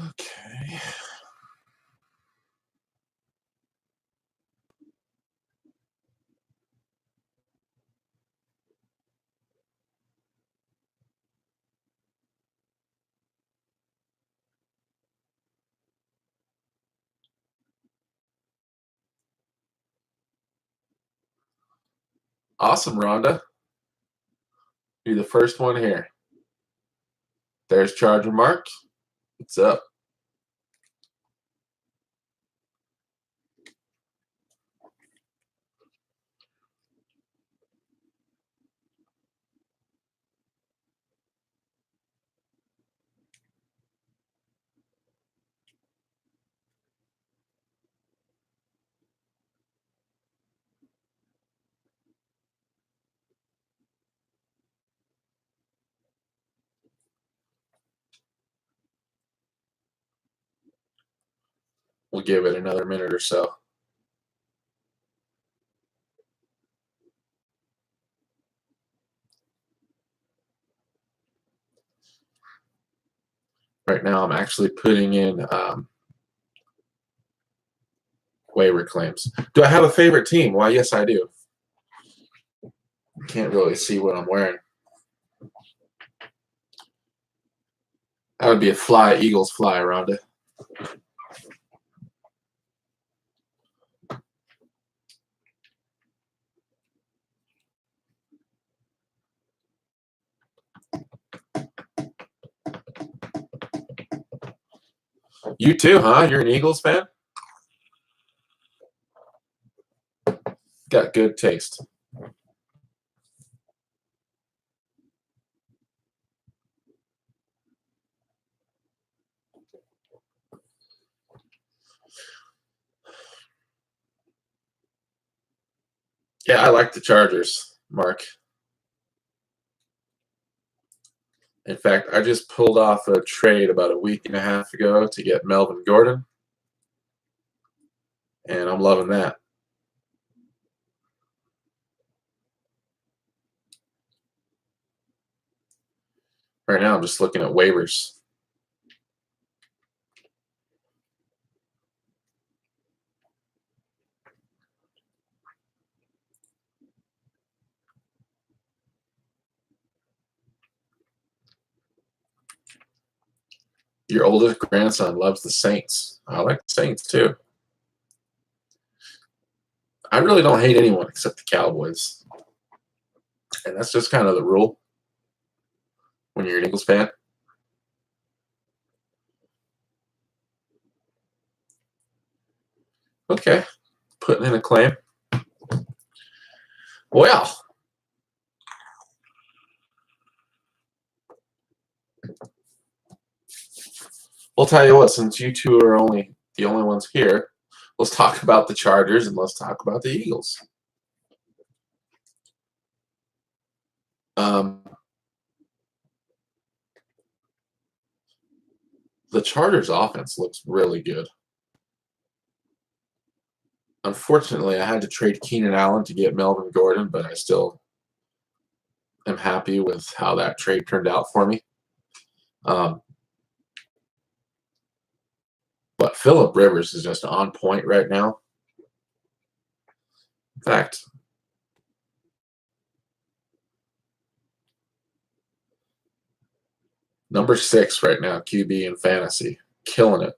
Okay. Awesome, Rhonda. You're the first one here. There's Charger Mark. What's up? We'll give it another minute or so. Right now, I'm actually putting in waiver claims. Do I have a favorite team? Why, yes, I do. Can't really see what I'm wearing. That would be a fly, Eagles fly, Rhonda. You too, huh? You're an Eagles fan? Got good taste. Yeah, I like the Chargers, Mark. In fact, I just pulled off a trade about a week and a half ago to get Melvin Gordon, and I'm loving that. Right now, I'm just looking at waivers. Your oldest grandson loves the Saints. I like the Saints too. I really don't hate anyone except the Cowboys. And that's just kind of the rule when you're an Eagles fan. Okay, putting in a claim. Well, we'll tell you what, since you two are the only ones here, let's talk about the Chargers and let's talk about the Eagles. The Chargers offense looks really good. Unfortunately, I had to trade Keenan Allen to get Melvin Gordon, but I still am happy with how that trade turned out for me. But Phillip Rivers is just on point right now. In fact, number 6 right now, QB in fantasy, killing it.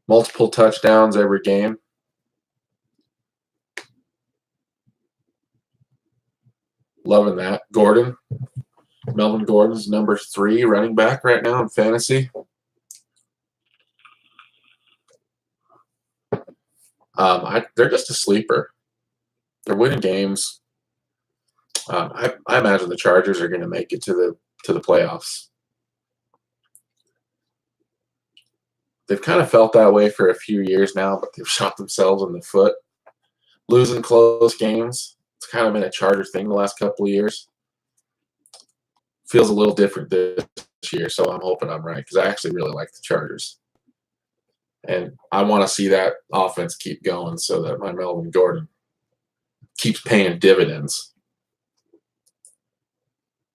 Multiple touchdowns every game. Loving that. Gordon. Melvin Gordon's number 3 running back right now in fantasy. They're just a sleeper. They're winning games. I imagine the Chargers are going to make it to the playoffs. They've kind of felt that way for a few years now, but they've shot themselves in the foot. Losing close games. It's kind of been a Charger thing the last couple of years. Feels a little different this year, so I'm hoping I'm right because I actually really like the Chargers. And I want to see that offense keep going so that my Melvin Gordon keeps paying dividends.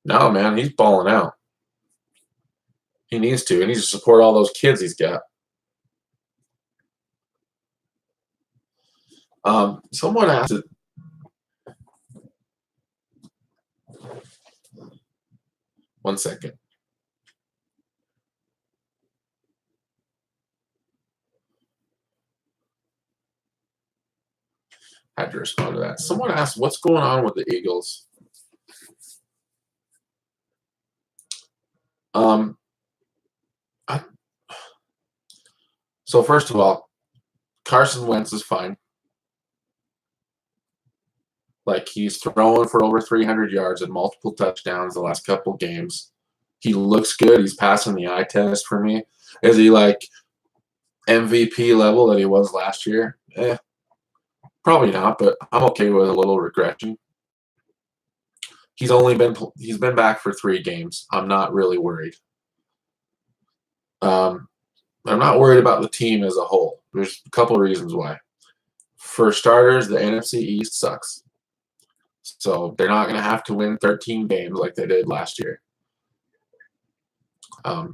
No, man, he's balling out. He needs to. He needs to support all those kids he's got. Someone asked it. One second. I had to respond to that. Someone asked, what's going on with the Eagles? So first of all, Carson Wentz is fine. Like, he's throwing for over 300 yards and multiple touchdowns the last couple games. He looks good. He's passing the eye test for me. Is he like MVP level that he was last year? Probably not, but I'm okay with a little regression. He's been back for 3 games. I'm not really worried. I'm not worried about the team as a whole. There's a couple of reasons why. For starters, the NFC East sucks. So they're not going to have to win 13 games like they did last year.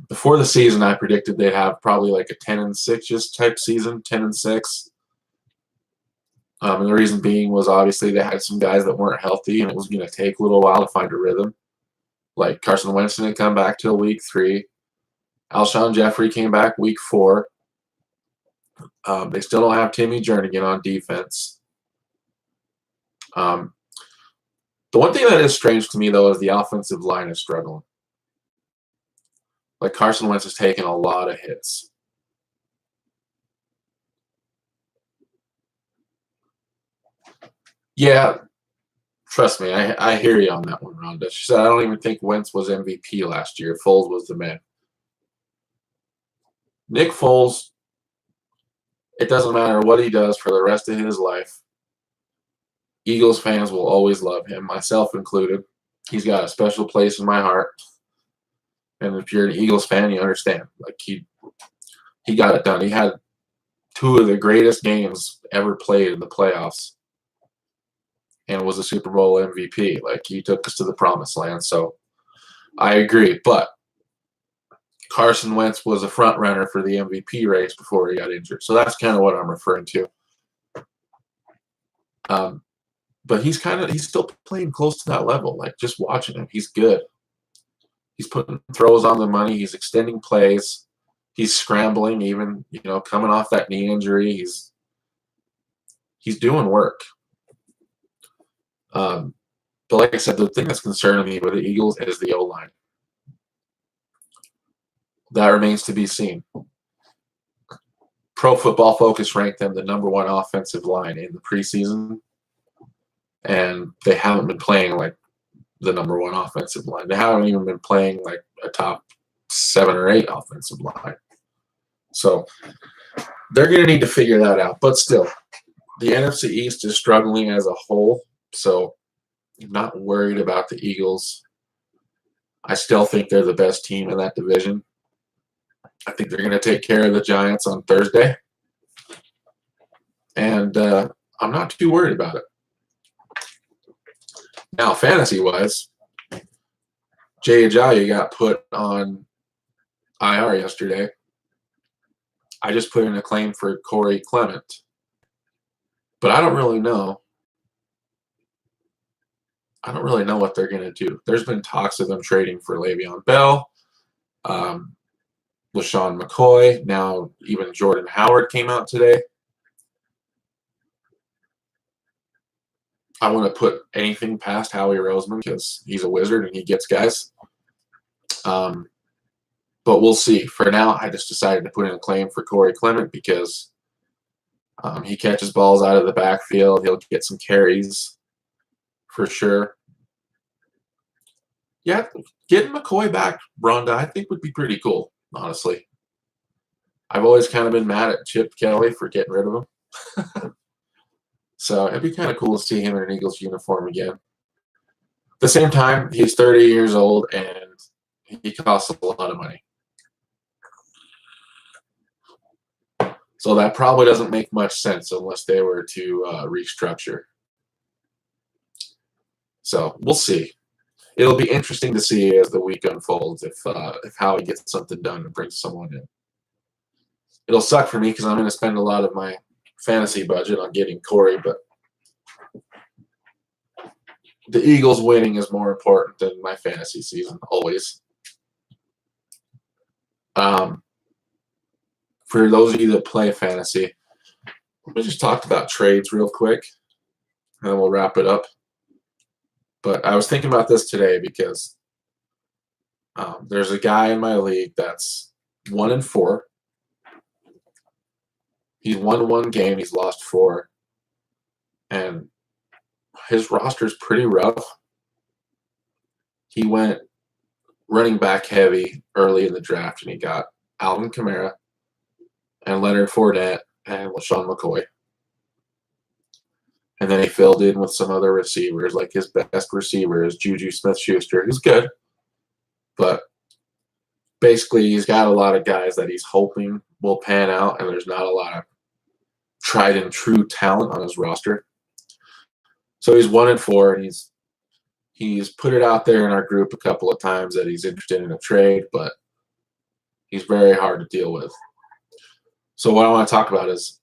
Before the season, I predicted they'd have probably like a 10-6 type season, 10-6. And the reason being was obviously they had some guys that weren't healthy, and it was going to take a little while to find a rhythm. Like Carson Wentz didn't come back till week 3. Alshon Jeffrey came back week 4. They still don't have Timmy Jernigan on defense. The one thing that is strange to me, though, is the offensive line is struggling. Like, Carson Wentz has taken a lot of hits. Yeah, trust me, I hear you on that one, Rhonda. She said, I don't even think Wentz was MVP last year. Foles was the man. Nick Foles, it doesn't matter what he does for the rest of his life. Eagles fans will always love him, myself included. He's got a special place in my heart. And if you're an Eagles fan, you understand. Like, he got it done. He had 2 of the greatest games ever played in the playoffs and was a Super Bowl MVP. Like, he took us to the promised land. So I agree. But Carson Wentz was a front runner for the MVP race before he got injured. So that's kind of what I'm referring to. But he's still playing close to that level. Like, just watching him, he's good. He's putting throws on the money. He's extending plays. He's scrambling, even, coming off that knee injury. He's doing work. But like I said, the thing that's concerning me with the Eagles is the O-line. That remains to be seen. Pro Football Focus ranked them the #1 offensive line in the preseason, and they haven't been playing like the #1 offensive line. They haven't even been playing like a top 7 or 8 offensive line. So they're going to need to figure that out. But still, the NFC East is struggling as a whole, so I'm not worried about the Eagles. I still think they're the best team in that division. I think they're going to take care of the Giants on Thursday. And I'm not too worried about it. Now, fantasy-wise, Jay Ajayi got put on IR yesterday. I just put in a claim for Corey Clement. But I don't really know. I don't really know what they're going to do. There's been talks of them trading for Le'Veon Bell, LaShawn McCoy. Now even Jordan Howard came out today. I want to put anything past Howie Roseman because he's a wizard and he gets guys. But we'll see. For now, I just decided to put in a claim for Corey Clement because he catches balls out of the backfield. He'll get some carries for sure. Yeah, getting McCoy back, Rhonda, I think would be pretty cool, honestly. I've always kind of been mad at Chip Kelly for getting rid of him. So it'd be kind of cool to see him in an Eagles uniform again. At the same time, he's 30 years old and he costs a lot of money. So that probably doesn't make much sense unless they were to restructure. So we'll see. it'll be interesting to see as the week unfolds if Howie gets something done and brings someone in. It'll suck for me because I'm going to spend a lot of my fantasy budget on getting Corey, but the Eagles winning is more important than my fantasy season, always. For those of you that play fantasy, we just talked about trades real quick, and then we'll wrap it up. But I was thinking about this today because there's a guy in my league that's 1-4. He's won 1 game, he's lost 4, and his roster's pretty rough. He went running back heavy early in the draft, and he got Alvin Kamara and Leonard Fournette and LaShawn McCoy. And then he filled in with some other receivers, like his best receiver is Juju Smith-Schuster, who's good. But basically, he's got a lot of guys that he's hoping will pan out, and there's not a lot of tried and true talent on his roster. So he's 1-4, and he's put it out there in our group a couple of times that he's interested in a trade, but he's very hard to deal with. So what I want to talk about is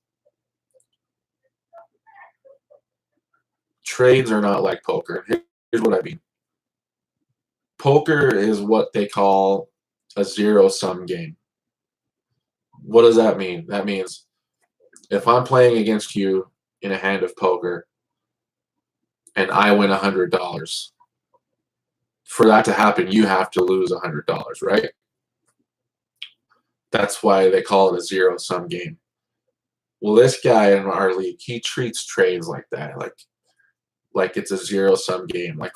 trades are not like poker. Here's what I mean. Poker is what they call a zero-sum game. What does that mean? That means if I'm playing against you in a hand of poker and I win $100, for that to happen, you have to lose $100, right? That's why they call it a zero-sum game. Well, this guy in our league, he treats trades like that, like it's a zero-sum game. Like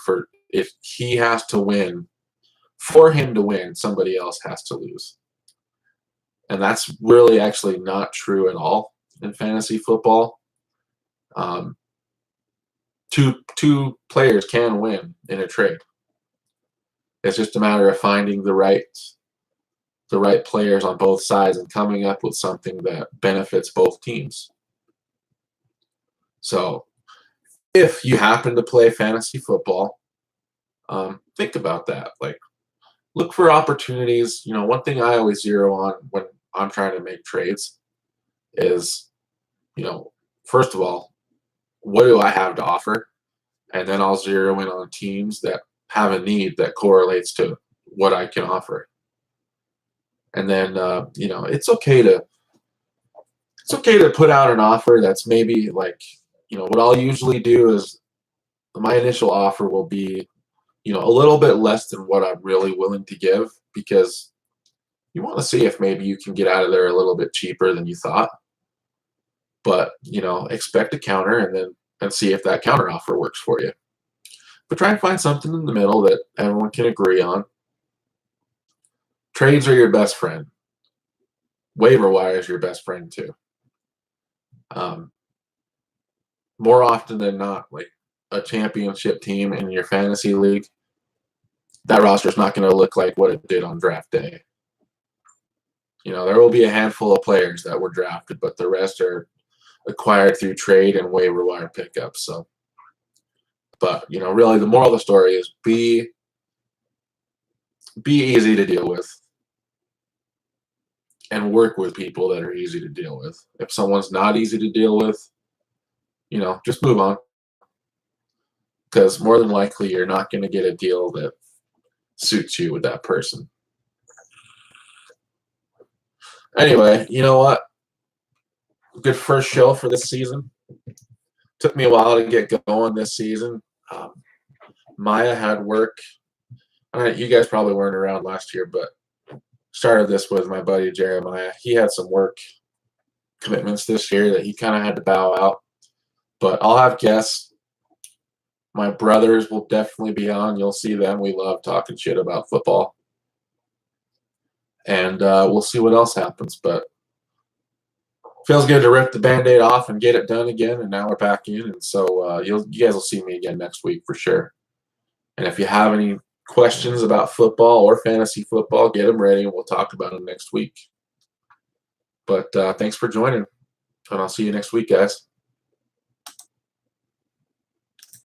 if he has to win, for him to win, somebody else has to lose. And that's really actually not true at all in fantasy football. Two players can win in a trade. It's just a matter of finding the right players on both sides and coming up with something that benefits both teams. So if you happen to play fantasy football, think about that. Like, look for opportunities. You know, one thing I always zero on when I'm trying to make trades is, you know, first of all, what do I have to offer? And then I'll zero in on teams that have a need that correlates to what I can offer. And then, you know, it's okay to put out an offer that's maybe like, you know, what I'll usually do is my initial offer will be, you know, a little bit less than what I'm really willing to give, because you want to see if maybe you can get out of there a little bit cheaper than you thought. But, you know, expect a counter and see if that counter offer works for you. But try and find something in the middle that everyone can agree on. Trades are your best friend. Waiver wire is your best friend too. More often than not, like a championship team in your fantasy league, that roster is not going to look like what it did on draft day. You know, there will be a handful of players that were drafted, but the rest are acquired through trade and waiver wire pickups. So, but you know, really, the moral of the story is be easy to deal with and work with people that are easy to deal with. If someone's not easy to deal with, you know, just move on, because more than likely you're not going to get a deal that suits you with that person. Anyway, you know what? Good first show for this season. Took me a while to get going this season. Maya had work. You guys probably weren't around last year, but started this with my buddy Jeremiah. He had some work commitments this year that he kind of had to bow out. But I'll have guests. My brothers will definitely be on. You'll see them. We love talking shit about football. And we'll see what else happens. But feels good to rip the Band-Aid off and get it done again. And now we're back in. And so you guys will see me again next week for sure. And if you have any questions about football or fantasy football, get them ready and we'll talk about them next week. But thanks for joining. And I'll see you next week, guys.